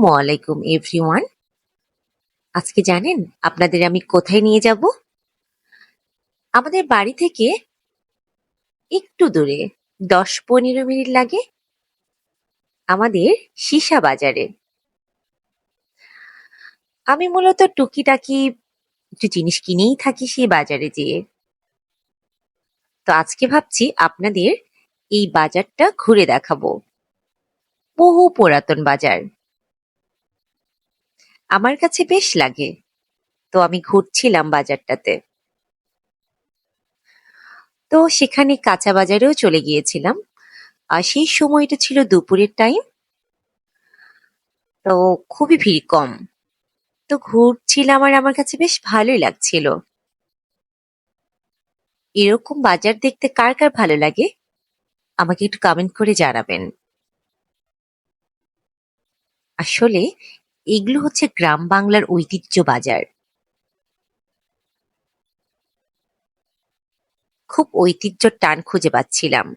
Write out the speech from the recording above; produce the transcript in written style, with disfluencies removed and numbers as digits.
আসসালামু আলাইকুম এভরিওয়ান। আজকে জানেন আপনাদের আমি কোথায় নিয়ে যাব? আমাদের বাড়ি থেকে একটু দূরে ১০-১৫ মিনিট লাগে আমাদের সীসা বাজারে। আমি মূলত টুকিটাকি একটু জিনিস কিনেই থাকি সেই বাজারে যেয়ে। তো আজকে ভাবছি আপনাদের এই বাজারটা ঘুরে দেখাবো। বহু পুরাতন বাজার। আমার কাছে বেশ লাগে। তো আমি ঘুরছিলাম বাজারটাতে। তো সেখানে কাঁচা বাজারেও চলে গিয়েছিলাম। আর সেই সময়টা ছিল দুপুরের টাইম। তো খুবই ভিড় কম। তো ঘুরছিলাম আর আমার কাছে বেশ ভালোই লাগছিল। এরকম বাজার দেখতে কার কার ভালো লাগে আমাকে একটু কমেন্ট করে জানাবেন। আসলে এগুলো হচ্ছে গ্রাম বাংলার ঐতিহ্য বাজার। খুব ঐতিহ্যর টান খুঁজে পাচ্ছিলাম।